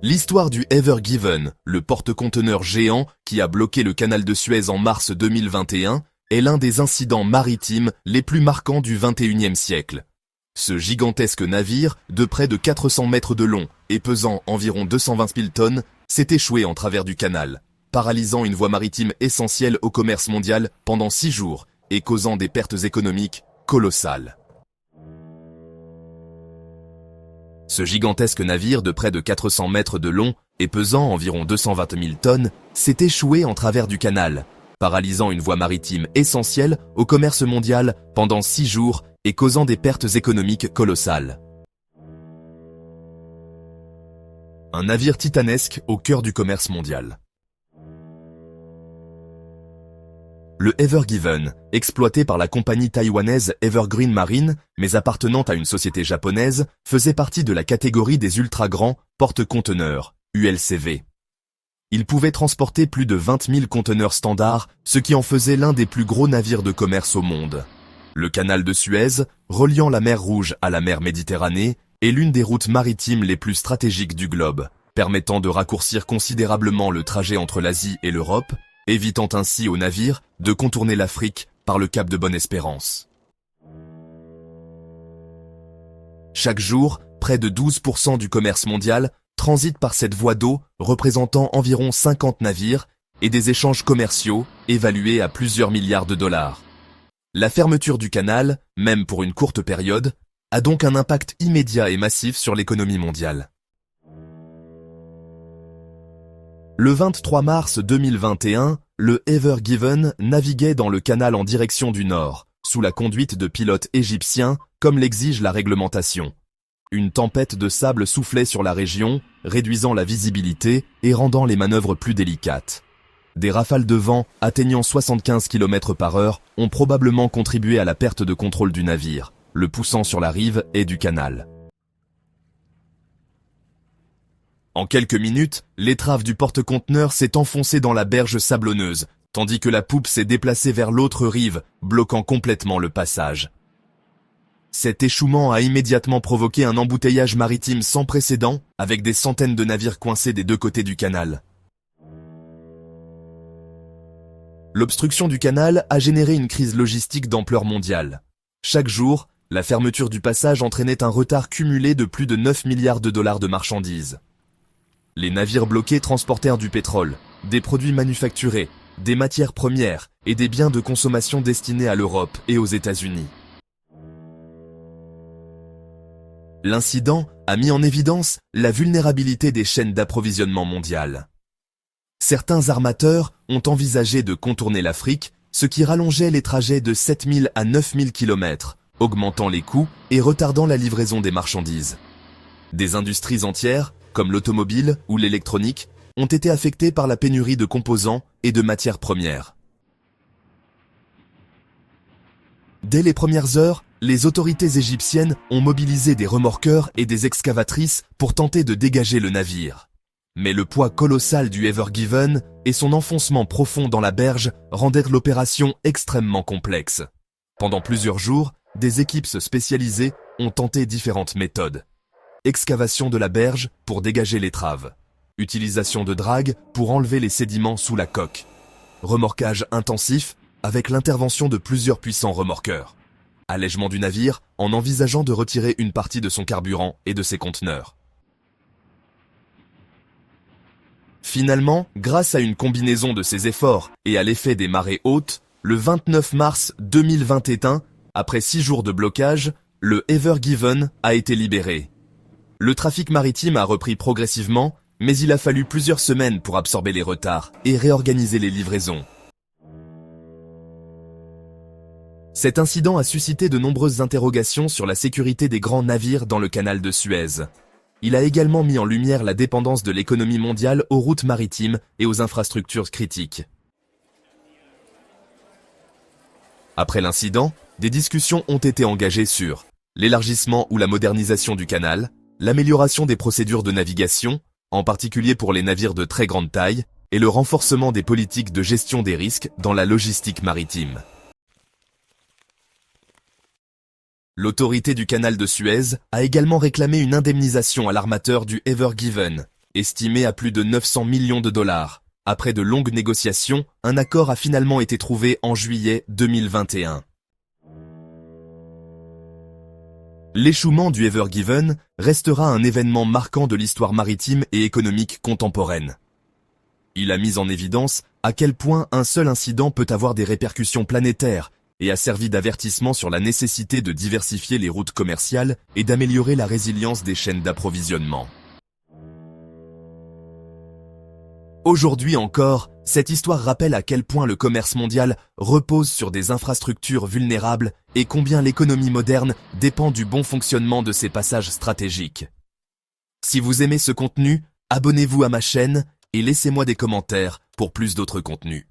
L'histoire du Ever Given, le porte-conteneurs géant qui a bloqué le canal de Suez en mars 2021, est l'un des incidents maritimes les plus marquants du XXIe siècle. Ce gigantesque navire, de près de 400 mètres de long et pesant environ 220 000 tonnes, s'est échoué en travers du canal, paralysant une voie maritime essentielle au commerce mondial pendant 6 jours et causant des pertes économiques colossales. Ce gigantesque navire de près de 400 mètres de long et pesant environ 220 000 tonnes s'est échoué en travers du canal, paralysant une voie maritime essentielle au commerce mondial pendant 6 jours et causant des pertes économiques colossales. Un navire titanesque au cœur du commerce mondial. Le Ever Given, exploité par la compagnie taïwanaise Evergreen Marine, mais appartenant à une société japonaise, faisait partie de la catégorie des ultra-grands porte-conteneurs, ULCV. Il pouvait transporter plus de 20 000 conteneurs standards, ce qui en faisait l'un des plus gros navires de commerce au monde. Le canal de Suez, reliant la mer Rouge à la mer Méditerranée, est l'une des routes maritimes les plus stratégiques du globe, permettant de raccourcir considérablement le trajet entre l'Asie et l'Europe, évitant ainsi aux navires de contourner l'Afrique par le cap de Bonne-Espérance. Chaque jour, près de 12% du commerce mondial transite par cette voie d'eau, représentant environ 50 navires et des échanges commerciaux évalués à plusieurs milliards de dollars. La fermeture du canal, même pour une courte période, a donc un impact immédiat et massif sur l'économie mondiale. Le 23 mars 2021, le Ever Given naviguait dans le canal en direction du nord, sous la conduite de pilotes égyptiens, comme l'exige la réglementation. Une tempête de sable soufflait sur la région, réduisant la visibilité et rendant les manœuvres plus délicates. Des rafales de vent atteignant 75 km/h ont probablement contribué à la perte de contrôle du navire, le poussant sur la rive et du canal. En quelques minutes, l'étrave du porte-conteneur s'est enfoncée dans la berge sablonneuse, tandis que la poupe s'est déplacée vers l'autre rive, bloquant complètement le passage. Cet échouement a immédiatement provoqué un embouteillage maritime sans précédent, avec des centaines de navires coincés des deux côtés du canal. L'obstruction du canal a généré une crise logistique d'ampleur mondiale. Chaque jour, la fermeture du passage entraînait un retard cumulé de plus de 9 milliards de dollars de marchandises. Les navires bloqués transportèrent du pétrole, des produits manufacturés, des matières premières et des biens de consommation destinés à l'Europe et aux États-Unis. L'incident a mis en évidence la vulnérabilité des chaînes d'approvisionnement mondiales. Certains armateurs ont envisagé de contourner l'Afrique, ce qui rallongeait les trajets de 7 000 à 9 000 km, augmentant les coûts et retardant la livraison des marchandises. Des industries entières, comme l'automobile ou l'électronique, ont été affectées par la pénurie de composants et de matières premières. Dès les premières heures, les autorités égyptiennes ont mobilisé des remorqueurs et des excavatrices pour tenter de dégager le navire. Mais le poids colossal du Ever Given et son enfoncement profond dans la berge rendèrent l'opération extrêmement complexe. Pendant plusieurs jours, des équipes spécialisées ont tenté différentes méthodes. Excavation de la berge pour dégager l'étrave. Utilisation de drague pour enlever les sédiments sous la coque. Remorquage intensif avec l'intervention de plusieurs puissants remorqueurs. Allègement du navire en envisageant de retirer une partie de son carburant et de ses conteneurs. Finalement, grâce à une combinaison de ces efforts et à l'effet des marées hautes, le 29 mars 2021, après 6 jours de blocage, le Ever Given a été libéré. Le trafic maritime a repris progressivement, mais il a fallu plusieurs semaines pour absorber les retards et réorganiser les livraisons. Cet incident a suscité de nombreuses interrogations sur la sécurité des grands navires dans le canal de Suez. Il a également mis en lumière la dépendance de l'économie mondiale aux routes maritimes et aux infrastructures critiques. Après l'incident, des discussions ont été engagées sur l'élargissement ou la modernisation du canal, l'amélioration des procédures de navigation, en particulier pour les navires de très grande taille, et le renforcement des politiques de gestion des risques dans la logistique maritime. L'autorité du canal de Suez a également réclamé une indemnisation à l'armateur du Ever Given, estimé à plus de 900 millions de dollars. Après de longues négociations, un accord a finalement été trouvé en juillet 2021. L'échouement du Ever Given restera un événement marquant de l'histoire maritime et économique contemporaine. Il a mis en évidence à quel point un seul incident peut avoir des répercussions planétaires et a servi d'avertissement sur la nécessité de diversifier les routes commerciales et d'améliorer la résilience des chaînes d'approvisionnement. Aujourd'hui encore, cette histoire rappelle à quel point le commerce mondial repose sur des infrastructures vulnérables et combien l'économie moderne dépend du bon fonctionnement de ces passages stratégiques. Si vous aimez ce contenu, abonnez-vous à ma chaîne et laissez-moi des commentaires pour plus d'autres contenus.